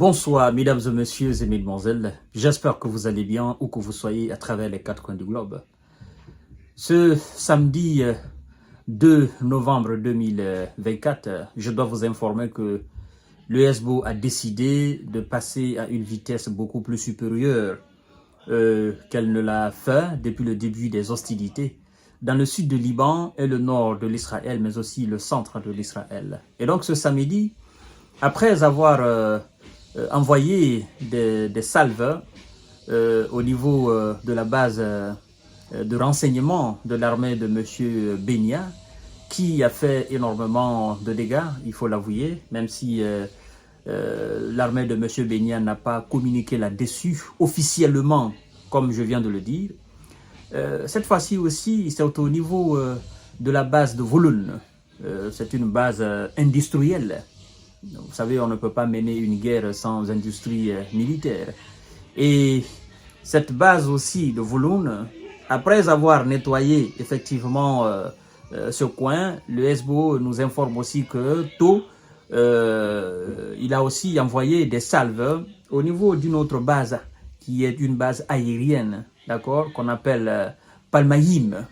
Bonsoir, mesdames et messieurs et mesdemoiselles. J'espère que vous allez bien où que vous soyez à travers les quatre coins du globe. Ce samedi 2 novembre 2024, je dois vous informer que le SBO a décidé de passer à une vitesse beaucoup plus supérieure qu'elle ne l'a fait depuis le début des hostilités dans le sud de Liban et le nord de l'Israël, mais aussi le centre de l'Israël. Et donc ce samedi, après avoir envoyé des salves au niveau de la base de renseignement de l'armée de M. Benia, qui a fait énormément de dégâts, il faut l'avouer, même si l'armée de M. Benia n'a pas communiqué là-dessus officiellement, comme je viens de le dire. Cette fois-ci aussi, c'est au niveau de la base de Volun. C'est une base industrielle. Vous savez, on ne peut pas mener une guerre sans industrie militaire. Et cette base aussi de Volun, après avoir nettoyé effectivement ce coin, le SBO nous informe aussi que tôt, il a aussi envoyé des salves au niveau d'une autre base, qui est une base aérienne, d'accord, qu'on appelle Palmaïm.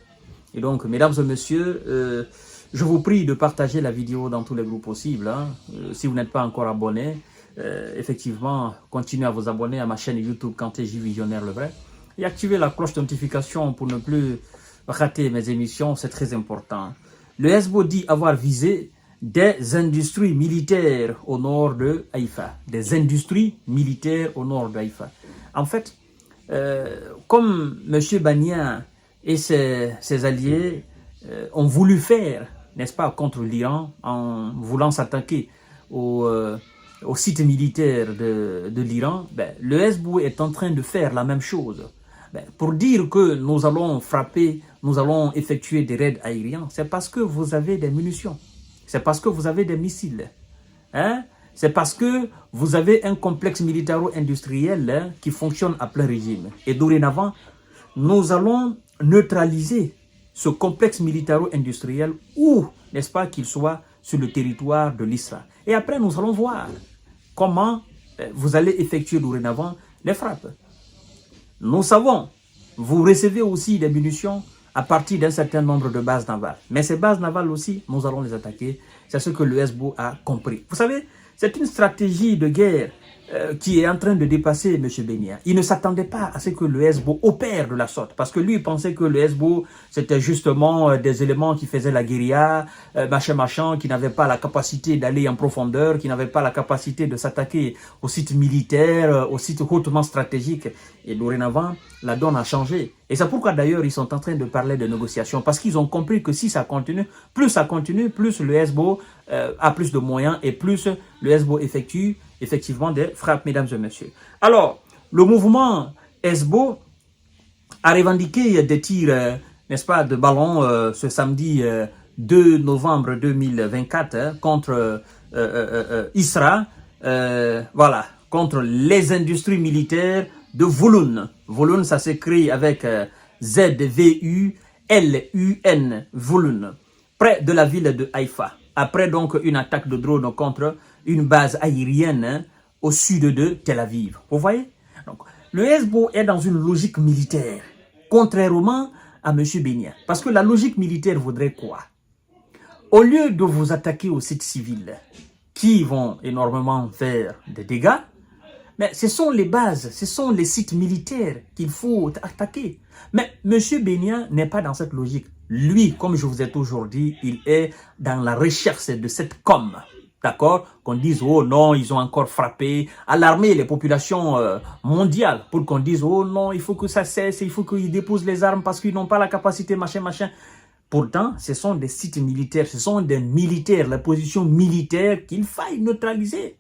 Et donc, mesdames et messieurs, je vous prie de partager la vidéo dans tous les groupes possibles. Hein. Si vous n'êtes pas encore abonné, effectivement, continuez à vous abonner à ma chaîne YouTube Kanté-J Visionnaire le vrai. Et activez la cloche de notification pour ne plus rater mes émissions, c'est très important. Le SBO dit avoir visé des industries militaires au nord de Haïfa. Des industries militaires au nord de Haïfa. En fait, comme M. Bania et ses alliés ont voulu faire, n'est-ce pas, contre l'Iran, en voulant s'attaquer au site militaire de l'Iran, le SBO est en train de faire la même chose. Pour dire que nous allons frapper, nous allons effectuer des raids aériens, c'est parce que vous avez des munitions, c'est parce que vous avez des missiles, hein? C'est parce que vous avez un complexe militaro-industriel qui fonctionne à plein régime. Et dorénavant, nous allons neutraliser ce complexe militaro-industriel où, n'est-ce pas, qu'il soit sur le territoire de l'Israël. Et après, nous allons voir comment vous allez effectuer dorénavant les frappes. Nous savons, vous recevez aussi des munitions à partir d'un certain nombre de bases navales. Mais ces bases navales aussi, nous allons les attaquer. C'est ce que le SBO a compris. Vous savez, c'est une stratégie de guerre qui est en train de dépasser M. Benia. Il ne s'attendait pas à ce que le SBO opère de la sorte. Parce que lui, il pensait que le SBO, c'était justement des éléments qui faisaient la guérilla, machin, qui n'avaient pas la capacité d'aller en profondeur, qui n'avaient pas la capacité de s'attaquer aux sites militaires, aux sites hautement stratégiques. Et dorénavant, la donne a changé. Et c'est pourquoi d'ailleurs, ils sont en train de parler de négociations. Parce qu'ils ont compris que si ça continue, plus le SBO a plus de moyens et plus le SBO effectue effectivement des frappes, mesdames et messieurs. Alors, le mouvement SBO a revendiqué des tirs, n'est-ce pas, de ballons ce samedi 2 novembre 2024 contre Isra, voilà, contre les industries militaires de Volun. Volun, ça s'écrit avec Z-V-U-L-U-N, Volun, près de la ville de Haïfa. Après donc une attaque de drone contre une base aérienne au sud de Tel Aviv. Vous voyez? Donc, le SBO est dans une logique militaire, contrairement à M. Benia. Parce que la logique militaire voudrait quoi? Au lieu de vous attaquer aux sites civils, qui vont énormément faire des dégâts, mais ce sont les bases, ce sont les sites militaires qu'il faut attaquer. Mais M. Benia n'est pas dans cette logique. Lui, comme je vous ai toujours dit, il est dans la recherche de cette com. D'accord? Qu'on dise, oh non, ils ont encore frappé, alarmer les populations mondiales pour qu'on dise, oh non, il faut que ça cesse, il faut qu'ils déposent les armes parce qu'ils n'ont pas la capacité, machin. Pourtant, ce sont des sites militaires, ce sont des militaires, la position militaire qu'il faille neutraliser.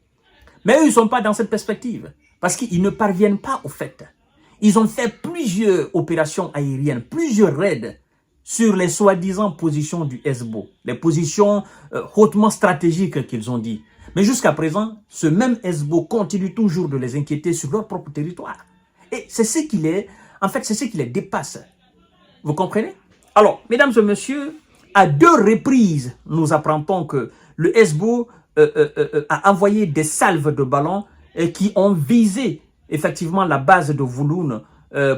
Mais eux, ils ne sont pas dans cette perspective parce qu'ils ne parviennent pas au fait. Ils ont fait plusieurs opérations aériennes, plusieurs raids sur les soi-disant positions du SBO, les positions hautement stratégiques qu'ils ont dit. Mais jusqu'à présent, ce même SBO continue toujours de les inquiéter sur leur propre territoire. Et c'est ce qui les, en fait, c'est ce qui les dépasse. Vous comprenez? Alors, mesdames et messieurs, à 2 reprises, nous apprendons que le SBO a envoyé des salves de ballons qui ont visé effectivement la base de Vouloun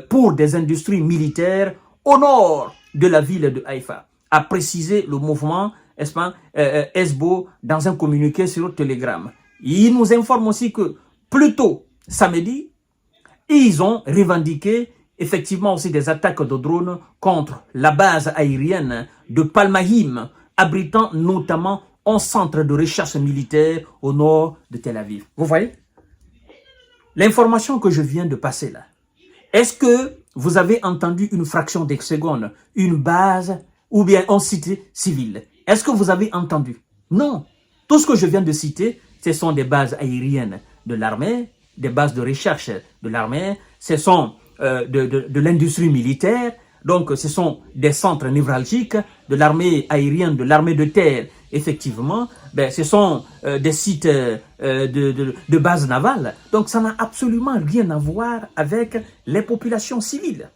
pour des industries militaires au nord de la ville de Haïfa, a précisé le mouvement Esbo dans un communiqué sur Telegram. Il nous informe aussi que plus tôt, samedi, ils ont revendiqué effectivement aussi des attaques de drones contre la base aérienne de Palmahim, abritant notamment un centre de recherche militaire au nord de Tel Aviv. Vous voyez? L'information que je viens de passer là, est-ce que vous avez entendu une fraction de seconde, une base ou bien un site civil? Est-ce que vous avez entendu? Non. Tout ce que je viens de citer, ce sont des bases aériennes de l'armée, des bases de recherche de l'armée, ce sont de l'industrie militaire, donc ce sont des centres névralgiques de l'armée aérienne, de l'armée de terre. Effectivement, ce sont des sites de bases navales. Donc ça n'a absolument rien à voir avec les populations civiles.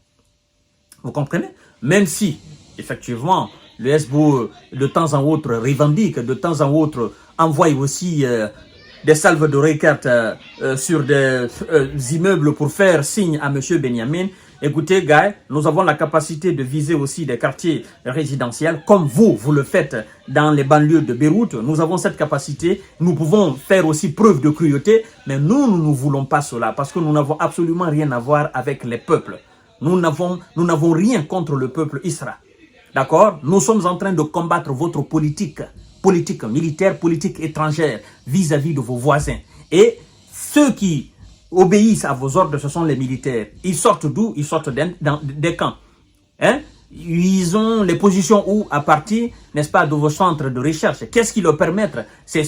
Vous comprenez? Même si, effectivement, le SBO de temps en autre revendique, de temps en autre envoie aussi des salves de roquettes sur des immeubles pour faire signe à M. Benjamin. Écoutez, gars, nous avons la capacité de viser aussi des quartiers résidentiels, comme vous le faites dans les banlieues de Beyrouth. Nous avons cette capacité. Nous pouvons faire aussi preuve de cruauté, mais nous ne voulons pas cela, parce que nous n'avons absolument rien à voir avec les peuples. Nous n'avons rien contre le peuple israélien. D'accord? Nous sommes en train de combattre votre politique militaire, politique étrangère vis-à-vis de vos voisins. Et ceux qui obéissent à vos ordres, ce sont les militaires. Ils sortent d'où? Ils sortent des camps. Hein? Ils ont les positions où à partir, n'est-ce pas, de vos centres de recherche. Qu'est-ce qui leur permet? C'est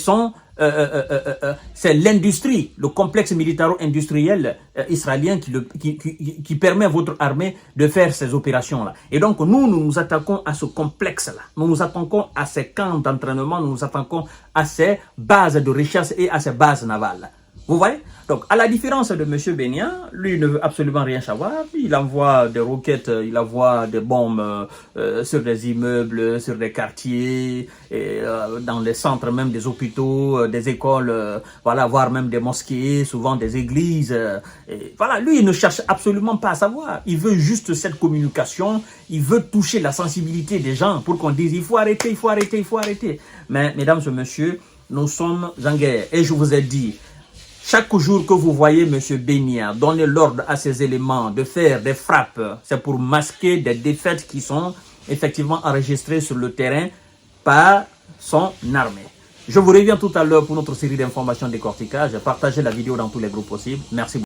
l'industrie, le complexe militaro-industriel israélien qui permet à votre armée de faire ces opérations-là. Et donc, nous nous attaquons à ce complexe-là. Nous nous attaquons à ces camps d'entraînement, nous nous attaquons à ces bases de recherche et à ces bases navales. Vous voyez? Donc, à la différence de M. Benyan, lui ne veut absolument rien savoir. Il envoie des roquettes, il envoie des bombes sur des immeubles, sur des quartiers, et, dans les centres même des hôpitaux, des écoles, voilà, voire même des mosquées, souvent des églises. Et voilà, lui, il ne cherche absolument pas à savoir. Il veut juste cette communication. Il veut toucher la sensibilité des gens pour qu'on dise il faut arrêter, il faut arrêter, il faut arrêter. Mais, mesdames et messieurs, nous sommes en guerre. Et je vous ai dit, chaque jour que vous voyez M. Benyan donner l'ordre à ses éléments de faire des frappes, c'est pour masquer des défaites qui sont effectivement enregistrées sur le terrain par son armée. Je vous reviens tout à l'heure pour notre série d'informations décortiquage. Partagez la vidéo dans tous les groupes possibles. Merci beaucoup.